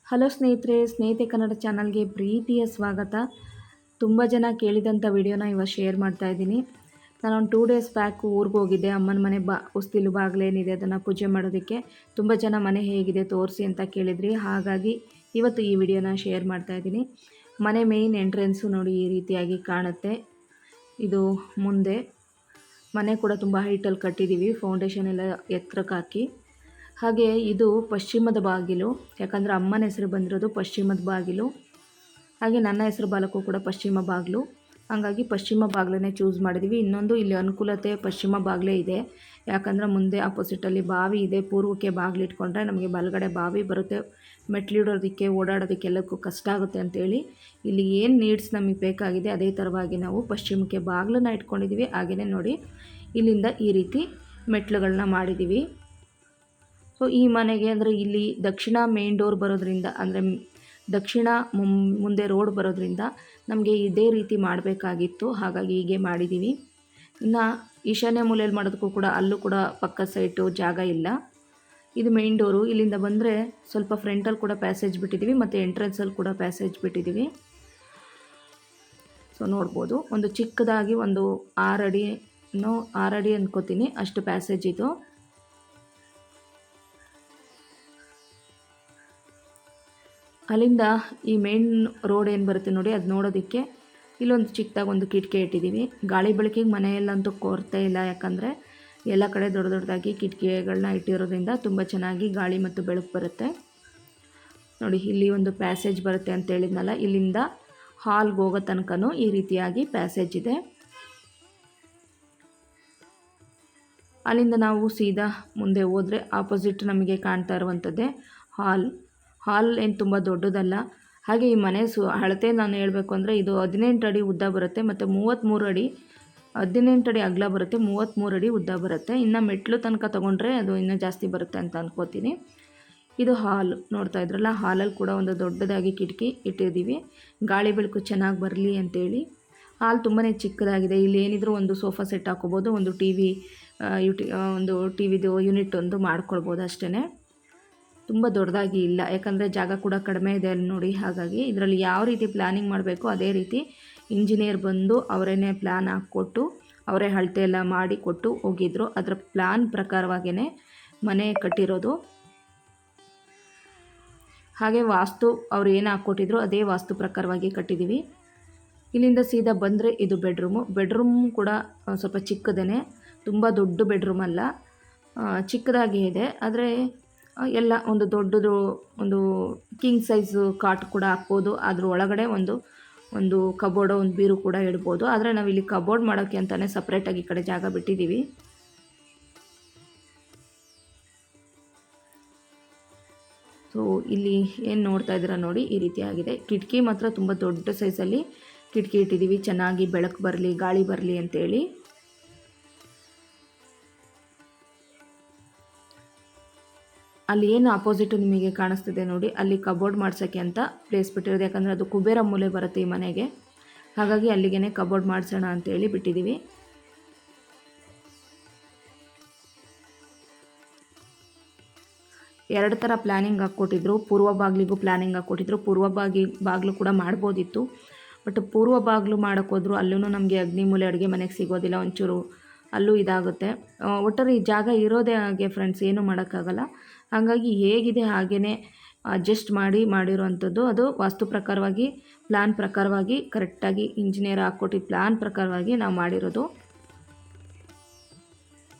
Hello ಸ್ನೇಹಿತೆ ಕನ್ನಡ ಚಾನಲ್ಗೆ ಪ್ರೀತಿಯ ಸ್ವಾಗತ. ತುಂಬ ಜನ ಕೇಳಿದಂಥ ವಿಡಿಯೋನ ಇವಾಗ ಶೇರ್ ಮಾಡ್ತಾ ಇದ್ದೀನಿ. ನಾನೊಂದು 2 ಡೇಸ್ ಬ್ಯಾಕ್ ಊರಿಗೆ ಹೋಗಿದ್ದೆ. ಅಮ್ಮನ ಮನೆ ಹೊಸ್ತಿಲು ಬಾಗಿಲೇನಿದೆ ಅದನ್ನು ಪೂಜೆ ಮಾಡೋದಕ್ಕೆ. ತುಂಬ ಜನ ಮನೆ ಹೇಗಿದೆ ತೋರಿಸಿ ಅಂತ ಕೇಳಿದ್ರಿ. ಹಾಗಾಗಿ ಇವತ್ತು ಈ ವಿಡಿಯೋನ ಶೇರ್ ಮಾಡ್ತಾ ಇದ್ದೀನಿ. ಮನೆ ಮೇಯ್ನ್ ಎಂಟ್ರೆನ್ಸು ನೋಡಿ ಈ ರೀತಿಯಾಗಿ ಕಾಣುತ್ತೆ. ಇದು ಮುಂದೆ ಮನೆ ಕೂಡ ತುಂಬ ಹೈಟಲ್ಲಿ ಕಟ್ಟಿದ್ದೀವಿ, ಫೌಂಡೇಶನ್ ಎಲ್ಲ ಎತ್ತರಕ್ಕೆ ಹಾಕಿ. ಹಾಗೆ ಇದು ಪಶ್ಚಿಮದ ಬಾಗಿಲು, ಯಾಕಂದರೆ ಅಮ್ಮನ ಹೆಸರು ಬಂದಿರೋದು ಪಶ್ಚಿಮದ ಬಾಗಿಲು. ಹಾಗೆ ನನ್ನ ಹೆಸರು ಬಾಲಕ್ಕೂ ಕೂಡ ಪಶ್ಚಿಮ ಬಾಗಿಲು, ಹಾಗಾಗಿ ಪಶ್ಚಿಮ ಬಾಗಿಲನ್ನೇ ಚೂಸ್ ಮಾಡಿದ್ದೀವಿ. ಇನ್ನೊಂದು ಇಲ್ಲಿ ಅನುಕೂಲತೆ ಪಶ್ಚಿಮ ಬಾಗಿಲೇ ಇದೆ, ಯಾಕಂದರೆ ಮುಂದೆ ಆಪೋಸಿಟಲ್ಲಿ ಬಾವಿ ಇದೆ. ಪೂರ್ವಕ್ಕೆ ಬಾಗಿಲು ಇಟ್ಕೊಂಡ್ರೆ ನಮಗೆ ಬಲಗಡೆ ಬಾವಿ ಬರುತ್ತೆ, ಮೆಟ್ಲಿಡೋದಕ್ಕೆ ಓಡಾಡೋದಕ್ಕೆಲ್ಲಕ್ಕೂ ಕಷ್ಟ ಆಗುತ್ತೆ ಅಂತೇಳಿ ಇಲ್ಲಿ ಏನು ನೀಡ್ಸ್ ನಮಗೆ ಬೇಕಾಗಿದೆ ಅದೇ ಥರವಾಗಿ ನಾವು ಪಶ್ಚಿಮಕ್ಕೆ ಬಾಗಿಲನ್ನ ಇಟ್ಕೊಂಡಿದ್ದೀವಿ. ಹಾಗೆಯೇ ನೋಡಿ ಇಲ್ಲಿಂದ ಈ ರೀತಿ ಮೆಟ್ಲುಗಳನ್ನ ಮಾಡಿದ್ದೀವಿ. ಸೊ ಈ ಮನೆಗೆ ಅಂದರೆ ಇಲ್ಲಿ ದಕ್ಷಿಣ ಮೇನ್ ಡೋರ್ ಬರೋದ್ರಿಂದ, ಅಂದರೆ ದಕ್ಷಿಣ ಮುಂದೆ ರೋಡ್ ಬರೋದ್ರಿಂದ ನಮಗೆ ಇದೇ ರೀತಿ ಮಾಡಬೇಕಾಗಿತ್ತು, ಹಾಗಾಗಿ ಹೀಗೆ ಮಾಡಿದ್ದೀವಿ. ಇನ್ನು ಈಶಾನ್ಯ ಮೂಲೆಯಲ್ಲಿ ಮಾಡೋದಕ್ಕೂ ಕೂಡ ಅಲ್ಲೂ ಕೂಡ ಪಕ್ಕದ ಸೈಟು ಜಾಗ ಇಲ್ಲ. ಇದು ಮೇನ್ ಡೋರು. ಇಲ್ಲಿಂದ ಬಂದರೆ ಸ್ವಲ್ಪ ಫ್ರಂಟಲ್ಲಿ ಕೂಡ ಪ್ಯಾಸೇಜ್ ಬಿಟ್ಟಿದ್ದೀವಿ ಮತ್ತು ಎಂಟ್ರೆನ್ಸಲ್ಲಿ ಕೂಡ ಪ್ಯಾಸೇಜ್ ಬಿಟ್ಟಿದ್ದೀವಿ. ಸೊ ನೋಡ್ಬೋದು, ಒಂದು ಚಿಕ್ಕದಾಗಿ ಒಂದು 6 ಅಡಿ ಅಂದ್ಕೋತೀನಿ ಅಷ್ಟು ಪ್ಯಾಸೇಜ್ ಇದು. ಅಲ್ಲಿಂದ ಈ ಮೇನ್ ರೋಡ್ ಏನು ಬರುತ್ತೆ ನೋಡಿ, ಅದು ನೋಡೋದಕ್ಕೆ ಇಲ್ಲೊಂದು ಚಿಕ್ಕದಾಗಿ ಒಂದು ಕಿಟಕಿ ಇಟ್ಟಿದ್ದೀವಿ. ಗಾಳಿ ಬೆಳಕಿಗೆ ಮನೆಯಲ್ಲಂತೂ ಕೊರತೆ ಇಲ್ಲ, ಯಾಕಂದರೆ ಎಲ್ಲ ಕಡೆ ದೊಡ್ಡ ದೊಡ್ಡದಾಗಿ ಕಿಟಕಿಗಳನ್ನ ಇಟ್ಟಿರೋದ್ರಿಂದ ತುಂಬ ಚೆನ್ನಾಗಿ ಗಾಳಿ ಮತ್ತು ಬೆಳಕು ಬರುತ್ತೆ. ನೋಡಿ ಇಲ್ಲಿ ಒಂದು ಪ್ಯಾಸೇಜ್ ಬರುತ್ತೆ ಅಂತ ಹೇಳಿದ್ನಲ್ಲ, ಇಲ್ಲಿಂದ ಹಾಲ್ಗೆ ಹೋಗೋ ತನಕನೂ ಈ ರೀತಿಯಾಗಿ ಪ್ಯಾಸೇಜ್ ಇದೆ. ಅಲ್ಲಿಂದ ನಾವು ಸೀದಾ ಮುಂದೆ ಹೋದರೆ ಆಪೋಸಿಟ್ ನಮಗೆ ಕಾಣ್ತಾ ಇರುವಂಥದ್ದೇ ಹಾಲ್ ಏನು ತುಂಬ ದೊಡ್ಡದಲ್ಲ. ಹಾಗೆ ಈ ಮನೆ ಅಳತೆ ನಾನು ಹೇಳಬೇಕು ಅಂದರೆ ಇದು 18 ಅಡಿ ಉದ್ದ ಬರುತ್ತೆ ಮತ್ತು 33 ಅಡಿ, 18 ಅಡಿ ಅಗಲ ಬರುತ್ತೆ, 33 ಅಡಿ ಉದ್ದ ಬರುತ್ತೆ. ಇನ್ನು ಮೆಟ್ಲು ತನಕ ತೊಗೊಂಡ್ರೆ ಅದು ಇನ್ನೂ ಜಾಸ್ತಿ ಬರುತ್ತೆ ಅಂತ ಅಂದ್ಕೋತೀನಿ. ಇದು ಹಾಲ್ ನೋಡ್ತಾ ಇದ್ರಲ್ಲ, ಹಾಲಲ್ಲಿ ಕೂಡ ಒಂದು ದೊಡ್ಡದಾಗಿ ಕಿಟಕಿ ಇಟ್ಟಿದ್ದೀವಿ, ಗಾಳಿ ಬೆಳಕು ಚೆನ್ನಾಗಿ ಬರಲಿ ಅಂತೇಳಿ. ಹಾಲ್ ತುಂಬಾ ಚಿಕ್ಕದಾಗಿದೆ. ಇಲ್ಲಿ ಏನಿದ್ರು ಒಂದು ಸೋಫಾ ಸೆಟ್ ಹಾಕೋಬೋದು, ಒಂದು ಟಿವಿದು ಯೂನಿಟ್ ಒಂದು ಮಾಡ್ಕೊಳ್ಬೋದು ಅಷ್ಟೇ. ತುಂಬ ದೊಡ್ಡದಾಗಿ ಇಲ್ಲ, ಯಾಕಂದರೆ ಜಾಗ ಕೂಡ ಕಡಿಮೆ ಇದೆ ಅಲ್ಲಿ ನೋಡಿ. ಹಾಗಾಗಿ ಇದರಲ್ಲಿ ಯಾವ ರೀತಿ ಪ್ಲ್ಯಾನಿಂಗ್ ಮಾಡಬೇಕು ಅದೇ ರೀತಿ ಇಂಜಿನಿಯರ್ ಬಂದು ಅವರೇನೇ ಪ್ಲ್ಯಾನ್ ಹಾಕ್ಕೊಟ್ಟು ಅವರೇ ಅಳತೆ ಎಲ್ಲ ಮಾಡಿ ಕೊಟ್ಟು ಹೋಗಿದ್ರು. ಅದರ ಪ್ಲ್ಯಾನ್ ಪ್ರಕಾರವಾಗಿಯೇ ಮನೆ ಕಟ್ಟಿರೋದು. ಹಾಗೆ ವಾಸ್ತು ಅವ್ರು ಏನು ಹಾಕ್ಕೊಟ್ಟಿದ್ರು ಅದೇ ವಾಸ್ತು ಪ್ರಕಾರವಾಗಿ ಕಟ್ಟಿದ್ದೀವಿ. ಇಲ್ಲಿಂದ ಸೀದಾ ಬಂದರೆ ಇದು ಬೆಡ್ರೂಮ್ ಕೂಡ ಸ್ವಲ್ಪ ಚಿಕ್ಕದೇ, ತುಂಬ ದೊಡ್ಡ ಬೆಡ್ರೂಮ್ ಅಲ್ಲ, ಚಿಕ್ಕದಾಗಿ ಇದೆ. ಆದರೆ ಎಲ್ಲ ಒಂದು ದೊಡ್ಡದು ಒಂದು ಕಿಂಗ್ ಸೈಜು ಕಾಟ್ ಕೂಡ ಹಾಕ್ಬೋದು. ಅದ್ರ ಒಳಗಡೆ ಒಂದು ಕಬೋರ್ಡು, ಒಂದು ಬೀರು ಕೂಡ ಇಡ್ಬೋದು. ಆದರೆ ನಾವಿಲ್ಲಿ ಕಬೋರ್ಡ್ ಮಾಡೋಕ್ಕೆ ಅಂತಲೇ ಸಪ್ರೇಟಾಗಿ ಈ ಕಡೆ ಜಾಗ ಬಿಟ್ಟಿದ್ದೀವಿ. ಸೊ ಇಲ್ಲಿ ಏನು ನೋಡ್ತಾ ಇದ್ದೀರಾ ನೋಡಿ, ಈ ರೀತಿ ಆಗಿದೆ. ಕಿಟಕಿ ಮಾತ್ರ ತುಂಬ ದೊಡ್ಡ ಸೈಜಲ್ಲಿ ಕಿಟಕಿ ಇಟ್ಟಿದ್ದೀವಿ, ಚೆನ್ನಾಗಿ ಬೆಳಕು ಬರಲಿ ಗಾಳಿ ಬರಲಿ ಅಂತೇಳಿ. ಅಲ್ಲಿ ಏನು ಆಪೋಸಿಟು ನಿಮಗೆ ಕಾಣಿಸ್ತಿದೆ ನೋಡಿ, ಅಲ್ಲಿ ಕಬೋರ್ಡ್ ಮಾಡ್ಸೋಕ್ಕೆ ಅಂತ ಪ್ಲೇಸ್ ಬಿಟ್ಟಿರೋದು, ಯಾಕಂದರೆ ಅದು ಕುಬೇರ ಮೂಲೆ ಬರುತ್ತೆ ಈ ಮನೆಗೆ. ಹಾಗಾಗಿ ಅಲ್ಲಿಗೆ ಕಬೋರ್ಡ್ ಮಾಡಿಸೋಣ ಅಂತೇಳಿ ಬಿಟ್ಟಿದ್ದೀವಿ. ಎರಡು ಥರ ಪ್ಲ್ಯಾನಿಂಗ್ ಹಾಕ್ಕೊಟ್ಟಿದ್ರು. ಪೂರ್ವ ಬಾಗಿಲಿಗೂ ಪ್ಲ್ಯಾನಿಂಗ್ ಹಾಕ್ಕೊಟ್ಟಿದ್ರು, ಪೂರ್ವ ಬಾಗಿಲು ಕೂಡ ಮಾಡ್ಬೋದಿತ್ತು. ಬಟ್ ಪೂರ್ವ ಬಾಗಿಲು ಮಾಡೋಕ್ಕೋದ್ರು ಅಲ್ಲೂ ನಮಗೆ ಅಗ್ನಿ ಮೂಲೆ ಅಡುಗೆ ಮನೆಗೆ ಸಿಗೋದಿಲ್ಲ, ಒಂಚೂರು ಅಲ್ಲೂ ಇದಾಗುತ್ತೆ. ಒಟ್ಟಾರೆ ಈ ಜಾಗ ಇರೋದೇ ಹಾಗೆ ಫ್ರೆಂಡ್ಸ್, ಏನೂ ಮಾಡೋಕ್ಕಾಗಲ್ಲ. ಹಾಗಾಗಿ ಹೇಗಿದೆ ಹಾಗೇ ಅಡ್ಜಸ್ಟ್ ಮಾಡಿರೋವಂಥದ್ದು. ಅದು ವಾಸ್ತು ಪ್ರಕಾರವಾಗಿ ಪ್ಲ್ಯಾನ್ ಪ್ರಕಾರವಾಗಿ ಕರೆಕ್ಟಾಗಿ ಇಂಜಿನಿಯರ್ ಹಾಕ್ಕೊಟ್ಟಿದ್ದ ಪ್ಲ್ಯಾನ್ ಪ್ರಕಾರವಾಗಿ ನಾವು ಮಾಡಿರೋದು.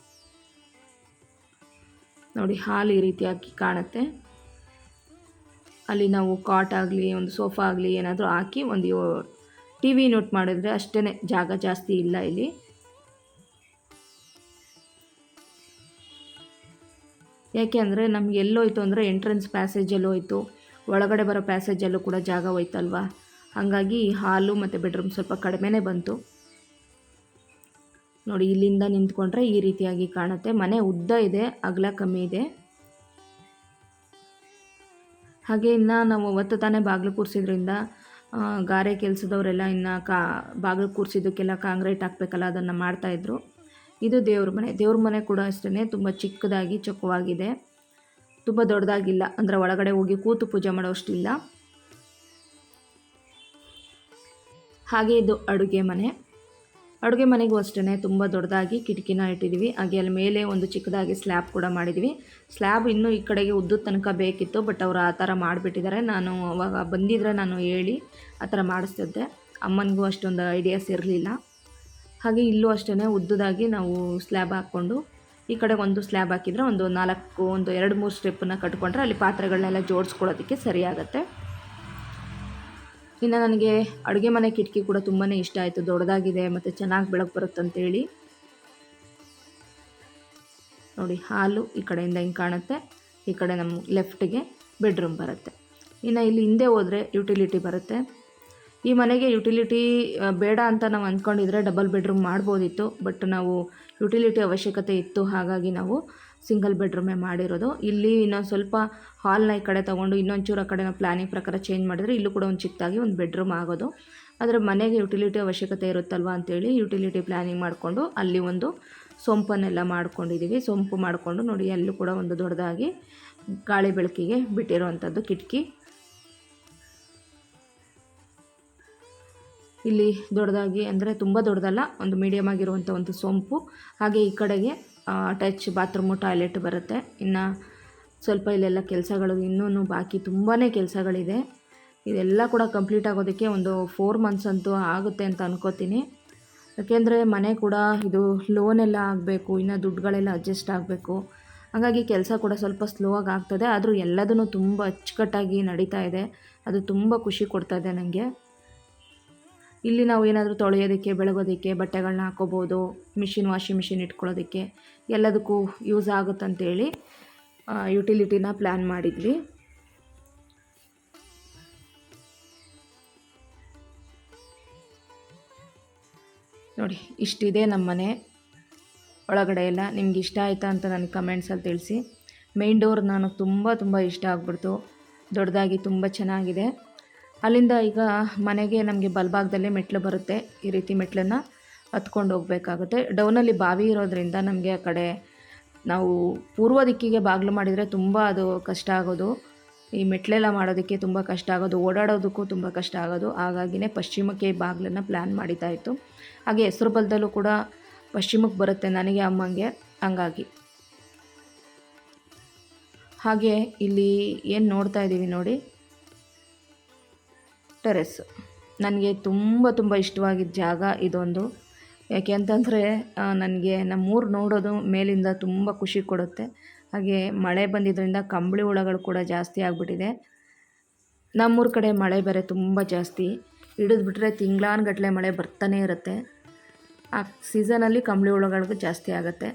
ನೋಡಿ ಹಾಲ್ ಈ ರೀತಿಯಾಗಿ ಕಾಣುತ್ತೆ. ಅಲ್ಲಿ ನಾವು ಕಾಟ್ ಆಗಲಿ ಒಂದು ಸೋಫಾ ಆಗಲಿ ಏನಾದರೂ ಹಾಕಿ ಒಂದು ಟಿ ವಿ ನೋಟ್ ಮಾಡಿದ್ರೆ ಅಷ್ಟೇ, ಜಾಗ ಜಾಸ್ತಿ ಇಲ್ಲ ಇಲ್ಲಿ. ಯಾಕೆ ಅಂದರೆ ನಮ್ಗೆ ಎಲ್ಲೋಯ್ತು ಅಂದರೆ ಎಂಟ್ರೆನ್ಸ್ ಪ್ಯಾಸೇಜಲ್ಲೂ ಹೋಯ್ತು, ಒಳಗಡೆ ಬರೋ ಪ್ಯಾಸೇಜಲ್ಲೂ ಕೂಡ ಜಾಗ ಹೋಯ್ತಲ್ವ. ಹಾಗಾಗಿ ಹಾಲು ಮತ್ತು ಬೆಡ್ರೂಮ್ ಸ್ವಲ್ಪ ಕಡಿಮೆನೇ ಬಂತು. ನೋಡಿ ಇಲ್ಲಿಂದ ನಿಂತ್ಕೊಂಡ್ರೆ ಈ ರೀತಿಯಾಗಿ ಕಾಣುತ್ತೆ. ಮನೆ ಉದ್ದ ಇದೆ, ಅಗಲ ಕಮ್ಮಿ ಇದೆ. ಹಾಗೆ ಇನ್ನು ನಾವು ಅವತ್ತು ತಾನೇ ಬಾಗಿಲು ಕೂರಿಸಿದ್ರಿಂದ ಗಾರೆ ಕೆಲಸದವರೆಲ್ಲ ಇನ್ನು ಬಾಗಿಲು ಕೂರಿಸಿದ್ದಕ್ಕೆಲ್ಲ ಕಾಂಕ್ರೀಟ್ ಹಾಕಬೇಕಲ್ಲ, ಅದನ್ನು ಮಾಡ್ತಾಯಿದ್ರು. ಇದು ದೇವ್ರ ಮನೆ ಕೂಡ ಅಷ್ಟೇ ತುಂಬ ಚಿಕ್ಕದಾಗಿ ಚೊಕ್ಕವಾಗಿದೆ. ತುಂಬ ದೊಡ್ಡದಾಗಿಲ್ಲ, ಅಂದರೆ ಒಳಗಡೆ ಹೋಗಿ ಕೂತು ಪೂಜೆ ಮಾಡೋಷ್ಟಿಲ್ಲ. ಹಾಗೆ ಇದು ಅಡುಗೆ ಮನೆಗೂ ಅಷ್ಟೇ ತುಂಬ ದೊಡ್ಡದಾಗಿ ಕಿಟಕಿನ ಇಟ್ಟಿದ್ದೀವಿ. ಹಾಗೆ ಅಲ್ಲಿ ಮೇಲೆ ಒಂದು ಚಿಕ್ಕದಾಗಿ ಸ್ಲ್ಯಾಬ್ ಕೂಡ ಮಾಡಿದ್ದೀವಿ. ಸ್ಲ್ಯಾಬ್ ಇನ್ನೂ ಈ ಕಡೆಗೆ ಉದ್ದದ ತನಕ ಬೇಕಿತ್ತು, ಬಟ್ ಅವರು ಆ ಥರ ಮಾಡಿಬಿಟ್ಟಿದ್ದಾರೆ. ನಾನು ಅವಾಗ ಬಂದಿದ್ದರೆ ನಾನು ಹೇಳಿ ಆ ಥರ ಮಾಡಿಸ್ತಿದ್ದೆ. ಅಮ್ಮನಿಗೂ ಅಷ್ಟೊಂದು ಐಡಿಯಾಸ್ ಇರಲಿಲ್ಲ. ಹಾಗೆ ಇಲ್ಲೂ ಅಷ್ಟೇ ಉದ್ದದಾಗಿ ನಾವು ಸ್ಲ್ಯಾಬ್ ಹಾಕ್ಕೊಂಡು ಈ ಕಡೆ ಒಂದು ಸ್ಲ್ಯಾಬ್ ಹಾಕಿದರೆ ಒಂದು 2-3 ಸ್ಟೆಪ್ಪನ್ನು ಕಟ್ಕೊಂಡ್ರೆ ಅಲ್ಲಿ ಪಾತ್ರೆಗಳನ್ನೆಲ್ಲ ಜೋಡಿಸ್ಕೊಳ್ಳೋದಕ್ಕೆ ಸರಿಯಾಗತ್ತೆ. ಇನ್ನು ನನಗೆ ಅಡುಗೆ ಮನೆ ಕಿಟಕಿ ಕೂಡ ತುಂಬಾ ಇಷ್ಟ ಆಯಿತು. ದೊಡ್ಡದಾಗಿದೆ ಮತ್ತು ಚೆನ್ನಾಗಿ ಬೆಳಕು ಬರುತ್ತಂತೇಳಿ. ನೋಡಿ, ಹಾಲು ಈ ಕಡೆಯಿಂದ ಹಿಂಗೆ ಕಾಣುತ್ತೆ. ಈ ಕಡೆ ನಮ್ಮ ಲೆಫ್ಟಿಗೆ ಬೆಡ್ರೂಮ್ ಬರುತ್ತೆ. ಇನ್ನು ಇಲ್ಲಿ ಹಿಂದೆ ಹೋದರೆ ಯುಟಿಲಿಟಿ ಬರುತ್ತೆ. ಈ ಮನೆಗೆ ಯುಟಿಲಿಟಿ ಬೇಡ ಅಂತ ನಾವು ಅಂದ್ಕೊಂಡಿದ್ರೆ ಡಬಲ್ ಬೆಡ್ರೂಮ್ ಮಾಡ್ಬೋದಿತ್ತು, ಬಟ್ ನಾವು ಯುಟಿಲಿಟಿ ಅವಶ್ಯಕತೆ ಇತ್ತು, ಹಾಗಾಗಿ ನಾವು ಸಿಂಗಲ್ ಬೆಡ್ರೂಮೇ ಮಾಡಿರೋದು. ಇಲ್ಲಿ ಇನ್ನೊಂದು ಸ್ವಲ್ಪ ಹಾಲ್ನ ಈ ಕಡೆ ತೊಗೊಂಡು ಇನ್ನೊಂಚೂರು ಆ ಕಡೆ ನಾವು ಪ್ಲ್ಯಾನಿಂಗ್ ಪ್ರಕಾರ ಚೇಂಜ್ ಮಾಡಿದರೆ ಇಲ್ಲೂ ಕೂಡ ಒಂದು ಚಿಕ್ಕದಾಗಿ ಒಂದು ಬೆಡ್ರೂಮ್ ಆಗೋದು. ಆದರೆ ಮನೆಗೆ ಯುಟಿಲಿಟಿ ಅವಶ್ಯಕತೆ ಇರುತ್ತಲ್ವ ಅಂತೇಳಿ ಯುಟಿಲಿಟಿ ಪ್ಲ್ಯಾನಿಂಗ್ ಮಾಡಿಕೊಂಡು ಅಲ್ಲಿ ಒಂದು ಸೊಂಪನ್ನೆಲ್ಲ ಮಾಡ್ಕೊಂಡಿದ್ದೀವಿ. ಸೊಂಪು ಮಾಡಿಕೊಂಡು ನೋಡಿ, ಅಲ್ಲೂ ಕೂಡ ಒಂದು ದೊಡ್ಡದಾಗಿ ಗಾಳಿ ಬೆಳಕಿಗೆ ಬಿಟ್ಟಿರೋವಂಥದ್ದು ಕಿಟಕಿ. ಇಲ್ಲಿ ದೊಡ್ಡದಾಗಿ ಅಂದರೆ ತುಂಬ ದೊಡ್ಡದಲ್ಲ, ಒಂದು ಮೀಡಿಯಮ್ ಆಗಿರುವಂಥ ಒಂದು ಸೊಂಪು. ಹಾಗೆ ಈ ಕಡೆಗೆ ಅಟ್ಯಾಚ್ ಬಾತ್ರೂಮು ಟಾಯ್ಲೆಟ್ ಬರುತ್ತೆ. ಇನ್ನು ಸ್ವಲ್ಪ ಇಲ್ಲೆಲ್ಲ ಕೆಲಸಗಳು ಇನ್ನೂ ಬಾಕಿ ತುಂಬಾ ಕೆಲಸಗಳಿದೆ. ಇದೆಲ್ಲ ಕೂಡ ಕಂಪ್ಲೀಟ್ ಆಗೋದಕ್ಕೆ ಒಂದು 4 ಮಂತ್ಸ್ ಅಂತೂ ಆಗುತ್ತೆ ಅಂತ ಅನ್ಕೋತೀನಿ. ಯಾಕೆಂದರೆ ಮನೆ ಕೂಡ ಇದು ಲೋನೆಲ್ಲ ಆಗಬೇಕು, ಇನ್ನು ದುಡ್ಡುಗಳೆಲ್ಲ ಅಡ್ಜಸ್ಟ್ ಆಗಬೇಕು. ಹಾಗಾಗಿ ಕೆಲಸ ಕೂಡ ಸ್ವಲ್ಪ ಸ್ಲೋ ಆಗಿ ಆಗ್ತದೆ. ಆದರೂ ಎಲ್ಲದೂ ತುಂಬ ಅಚ್ಚುಕಟ್ಟಾಗಿ ನಡೀತಾ ಇದೆ. ಅದು ತುಂಬ ಖುಷಿ ಕೊಡ್ತಾ ಇದೆ ನನಗೆ. ಇಲ್ಲಿ ನಾವು ಏನಾದರೂ ತೊಳೆಯೋದಕ್ಕೆ, ಬೆಳಗೋದಕ್ಕೆ, ಬಟ್ಟೆಗಳನ್ನ ಹಾಕೋಬೋದು, ವಾಷಿಂಗ್ ಮಿಷಿನ್ ಇಟ್ಕೊಳ್ಳೋದಕ್ಕೆ ಎಲ್ಲದಕ್ಕೂ ಯೂಸ್ ಆಗುತ್ತಂತೇಳಿ ಯುಟಿಲಿಟಿನ ಪ್ಲ್ಯಾನ್ ಮಾಡಿದ್ವಿ. ನೋಡಿ, ಇಷ್ಟಿದೆ ನಮ್ಮ ಮನೆ ಒಳಗಡೆ ಎಲ್ಲ. ನಿಮ್ಗೆ ಇಷ್ಟ ಆಯಿತಾ ಅಂತ ನನಗೆ ಕಮೆಂಟ್ಸಲ್ಲಿ ತಿಳಿಸಿ. ಮೇನ್ ಡೋರ್ ನನಗೆ ತುಂಬ ಇಷ್ಟ ಆಗ್ಬಿಡ್ತು. ದೊಡ್ಡದಾಗಿ ತುಂಬ ಚೆನ್ನಾಗಿದೆ. ಅಲ್ಲಿಂದ ಈಗ ಮನೆಗೆ ನಮಗೆ ಬಲಭಾಗದಲ್ಲೇ ಮೆಟ್ಲು ಬರುತ್ತೆ. ಈ ರೀತಿ ಮೆಟ್ಲನ್ನು ಹತ್ಕೊಂಡು ಹೋಗಬೇಕಾಗುತ್ತೆ. ಡೌನಲ್ಲಿ ಬಾವಿ ಇರೋದ್ರಿಂದ ನಮಗೆ ಆ ಕಡೆ ನಾವು ಪೂರ್ವ ದಿಕ್ಕಿಗೆ ಬಾಗಿಲು ಮಾಡಿದರೆ ತುಂಬ ಅದು ಕಷ್ಟ ಆಗೋದು. ಈ ಮೆಟ್ಲೆಲ್ಲ ಮಾಡೋದಕ್ಕೆ ತುಂಬ ಕಷ್ಟ ಆಗೋದು, ಓಡಾಡೋದಕ್ಕೂ ತುಂಬ ಕಷ್ಟ ಆಗೋದು. ಹಾಗಾಗಿನೇ ಪಶ್ಚಿಮಕ್ಕೆ ಬಾಗಿಲನ್ನು ಪ್ಲ್ಯಾನ್ ಮಾಡಿದ್ದಾಯಿತು. ಹಾಗೆ ಹೆಸರು ಬಲದಲ್ಲೂ ಕೂಡ ಪಶ್ಚಿಮಕ್ಕೆ ಬರುತ್ತೆ ನನಗೆ, ಅಮ್ಮಂಗೆ. ಹಂಗಾಗಿ ಹಾಗೆ ಇಲ್ಲಿ ಏನು ನೋಡ್ತಾ ಇದ್ದೀವಿ ನೋಡಿ, ಟೆರೆಸ್. ನನಗೆ ತುಂಬ ಇಷ್ಟವಾಗಿದ್ದ ಜಾಗ ಇದೊಂದು. ಯಾಕೆ ಅಂತಂದರೆ ನನಗೆ ನಮ್ಮೂರು ನೋಡೋದು ಮೇಲಿಂದ ತುಂಬ ಖುಷಿ ಕೊಡುತ್ತೆ. ಹಾಗೆ ಮಳೆ ಬಂದಿದ್ದರಿಂದ ಕಂಬಳಿ ಹುಳಗಳು ಕೂಡ ಜಾಸ್ತಿ ಆಗಿಬಿಟ್ಟಿದೆ. ನಮ್ಮೂರ ಕಡೆ ಮಳೆ ಬೇರೆ ತುಂಬ ಜಾಸ್ತಿ, ಹಿಡಿದ್ಬಿಟ್ರೆ ತಿಂಗಳಾನುಗಟ್ಟಲೆ ಮಳೆ ಬರ್ತಾನೆ ಇರುತ್ತೆ. ಆ ಸೀಸನಲ್ಲಿ ಕಂಬಳಿ ಹುಳಗಳಿಗೂ ಜಾಸ್ತಿ ಆಗುತ್ತೆ.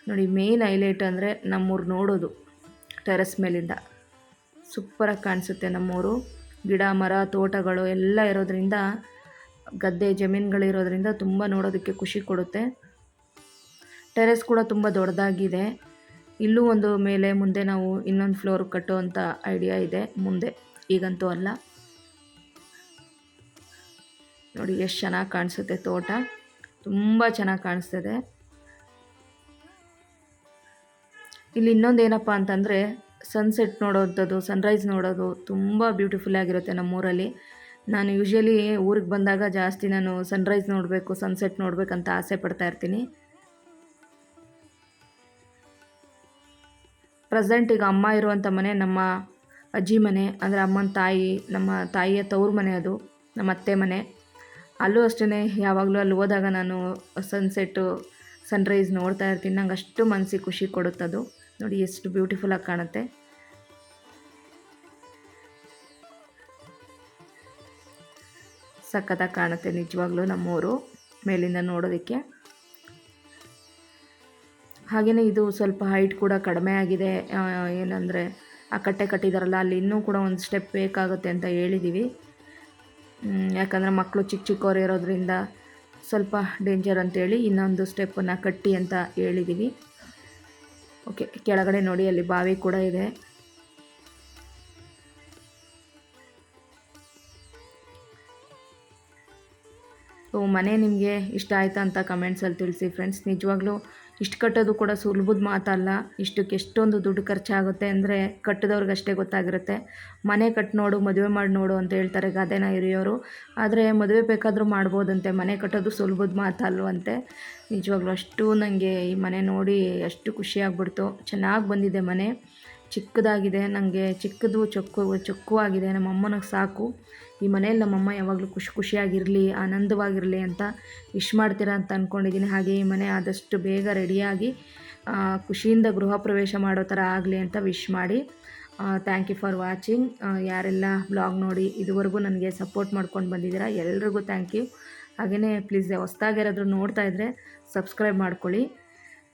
ನೋಡಿ, ಮೇನ್ ಹೈಲೈಟ್ ಅಂದರೆ ನಮ್ಮೂರು ನೋಡೋದು ಟೆರೆಸ್ ಮೇಲಿಂದ ಸೂಪರಾಗಿ ಕಾಣಿಸುತ್ತೆ. ನಮ್ಮೂರು ಗಿಡ ಮರ ತೋಟಗಳು ಎಲ್ಲ ಇರೋದ್ರಿಂದ, ಗದ್ದೆ ಜಮೀನುಗಳಿರೋದ್ರಿಂದ ತುಂಬ ನೋಡೋದಕ್ಕೆ ಖುಷಿ ಕೊಡುತ್ತೆ. ಟೆರೆಸ್ ಕೂಡ ತುಂಬ ದೊಡ್ಡದಾಗಿದೆ. ಇಲ್ಲೂ ಒಂದು ಮೇಲೆ ಮುಂದೆ ನಾವು ಇನ್ನೊಂದು ಫ್ಲೋರ್ ಕಟ್ಟುವಂಥ ಐಡಿಯಾ ಇದೆ ಮುಂದೆ, ಈಗಂತೂ ಅಲ್ಲ. ನೋಡಿ ಎಷ್ಟು ಚೆನ್ನಾಗಿ ಕಾಣಿಸುತ್ತೆ ತೋಟ, ತುಂಬ ಚೆನ್ನಾಗಿ ಕಾಣಿಸ್ತದೆ. ಇಲ್ಲಿ ಇನ್ನೊಂದು ಏನಪ್ಪ ಅಂತಂದರೆ ಸನ್ಸೆಟ್ ನೋಡೋವಂಥದ್ದು, ಸನ್ರೈಸ್ ನೋಡೋದು ತುಂಬ ಬ್ಯೂಟಿಫುಲ್ ಆಗಿರುತ್ತೆ ನಮ್ಮೂರಲ್ಲಿ. ನಾನು ಯೂಶ್ವಲಿ ಊರಿಗೆ ಬಂದಾಗ ಜಾಸ್ತಿ ನಾನು ಸನ್ರೈಸ್ ನೋಡಬೇಕು, ಸನ್ಸೆಟ್ ನೋಡಬೇಕಂತ ಆಸೆ ಪಡ್ತಾ ಇರ್ತೀನಿ. ಪ್ರೆಸೆಂಟ್ ಈಗ ಅಮ್ಮ ಇರುವಂಥ ಮನೆ ನಮ್ಮ ಅಜ್ಜಿ ಮನೆ, ಅಂದರೆ ಅಮ್ಮನ ತಾಯಿ, ನಮ್ಮ ತಾಯಿಯ ತವ್ರ ಮನೆ, ಅದು ನಮ್ಮ ಅತ್ತೆ ಮನೆ. ಅಲ್ಲೂ ಅಷ್ಟೇ, ಯಾವಾಗಲೂ ಅಲ್ಲಿ ಹೋದಾಗ ನಾನು ಸನ್ಸೆಟ್ಟು ಸನ್ರೈಸ್ ನೋಡ್ತಾ ಇರ್ತೀನಿ. ನಂಗೆ ಅಷ್ಟು ಮನಸ್ಸಿಗೆ ಖುಷಿ ಕೊಡುತ್ತದು. ನೋಡಿ ಎಷ್ಟು ಬ್ಯೂಟಿಫುಲ್ಲಾಗಿ ಕಾಣುತ್ತೆ. ಸಖತ್ತಾಗಿ ಕಾಣುತ್ತೆ ನಿಜವಾಗ್ಲೂ ನಮ್ಮೂರು ಮೇಲಿಂದ ನೋಡೋದಕ್ಕೆ. ಹಾಗೆಯೇ ಇದು ಸ್ವಲ್ಪ ಹೈಟ್ ಕೂಡ ಕಡಿಮೆ ಆಗಿದೆ. ಏನಂದರೆ ಆ ಕಟ್ಟೆ ಕಟ್ಟಿದಾರಲ್ಲ, ಅಲ್ಲಿ ಇನ್ನೂ ಕೂಡ ಒಂದು ಸ್ಟೆಪ್ ಬೇಕಾಗುತ್ತೆ ಅಂತ ಹೇಳಿದ್ದೀವಿ. ಯಾಕಂದರೆ ಮಕ್ಕಳು ಚಿಕ್ಕವರು ಇರೋದ್ರಿಂದ ಸ್ವಲ್ಪ ಡೇಂಜರ್ ಅಂತೇಳಿ ಇನ್ನೊಂದು ಸ್ಟೆಪ್ಪನ್ನು ಕಟ್ಟಿ ಅಂತ ಹೇಳಿದ್ದೀವಿ. ಓಕೆ, ಕೆಳಗಡೆ ನೋಡಿ ಅಲ್ಲಿ ಬಾವಿ ಕೂಡ ಇದೆ. ಮನೆ ನಿಮಗೆ ಇಷ್ಟ ಆಯಿತಾ ಅಂತ ಕಮೆಂಟ್ಸಲ್ಲಿ ತಿಳಿಸಿ ಫ್ರೆಂಡ್ಸ್. ನಿಜವಾಗ್ಲೂ ಇಷ್ಟು ಕಟ್ಟೋದು ಕೂಡ ಸುಲಭದ ಮಾತಲ್ಲ. ಇಷ್ಟಕ್ಕೆ ಎಷ್ಟೊಂದು ದುಡ್ಡು ಖರ್ಚಾಗುತ್ತೆ ಅಂದರೆ ಕಟ್ಟಿದವ್ರಿಗಷ್ಟೇ ಗೊತ್ತಾಗಿರುತ್ತೆ. ಮನೆ ಕಟ್ಟಿ ನೋಡು, ಮದುವೆ ಮಾಡಿ ನೋಡು ಅಂತ ಹೇಳ್ತಾರೆ ಗಾದೆನ ಹಿರಿಯೋರು. ಆದರೆ ಮದುವೆ ಬೇಕಾದರೂ ಮಾಡ್ಬೋದಂತೆ, ಮನೆ ಕಟ್ಟೋದು ಸುಲಭದ ಮಾತಲ್ವಂತೆ. ನಿಜವಾಗ್ಲೂ ಅಷ್ಟು ನನಗೆ ಈ ಮನೆ ನೋಡಿ ಅಷ್ಟು ಖುಷಿಯಾಗ್ಬಿಡ್ತು. ಚೆನ್ನಾಗಿ ಬಂದಿದೆ ಮನೆ, ಚಿಕ್ಕದಾಗಿದೆ. ನನಗೆ ಚಿಕ್ಕದು ಚೊಕ್ಕು ಆಗಿದೆ. ನಮ್ಮ ಅಮ್ಮನಿಗೆ ಸಾಕು ಈ ಮನೆಯಲ್ಲಿ ನಮ್ಮಮ್ಮ ಯಾವಾಗಲೂ ಖುಷಿಯಾಗಿರಲಿ, ಆನಂದವಾಗಿರಲಿ ಅಂತ ವಿಶ್ ಮಾಡ್ತೀರಾ ಅಂತ ಅಂದ್ಕೊಂಡಿದ್ದೀನಿ. ಹಾಗೆ ಈ ಮನೆ ಆದಷ್ಟು ಬೇಗ ರೆಡಿಯಾಗಿ ಖುಷಿಯಿಂದ ಗೃಹ ಪ್ರವೇಶ ಮಾಡೋ ಥರ ಆಗಲಿ ಅಂತ ವಿಶ್ ಮಾಡಿ. Thank you for watching. ಯಾರೆಲ್ಲ ಬ್ಲಾಗ್ ನೋಡಿ ಇದುವರೆಗೂ ನನಗೆ ಸಪೋರ್ಟ್ ಮಾಡ್ಕೊಂಡು ಬಂದಿದ್ದೀರಾ ಎಲ್ರಿಗೂ ಥ್ಯಾಂಕ್ ಯು. ಹಾಗೆಯೇ ಪ್ಲೀಸ್ ಹೊಸ್ದಾಗಿ ಯಾರಾದರೂ ನೋಡ್ತಾ ಇದ್ದರೆ ಸಬ್ಸ್ಕ್ರೈಬ್ ಮಾಡ್ಕೊಳ್ಳಿ.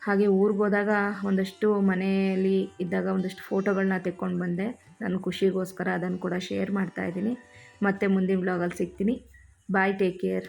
ಹಾಗೆ ಊರಿಗೆ ಹೋದಾಗ ಒಂದಷ್ಟು ಮನೆಯಲ್ಲಿ ಇದ್ದಾಗ ಒಂದಷ್ಟು ಫೋಟೋಗಳನ್ನ ತೆಕ್ಕೊಂಡು ಬಂದೆ ನನ್ನ ಖುಷಿಗೋಸ್ಕರ, ಅದನ್ನು ಕೂಡ ಶೇರ್ ಮಾಡ್ತಾಯಿದ್ದೀನಿ. ಮತ್ತೆ ಮುಂದಿನ ಬ್ಲಾಗಲ್ಲಿ ಸಿಗ್ತೀನಿ. ಬಾಯ್, ಟೇಕ್ ಕೇರ್.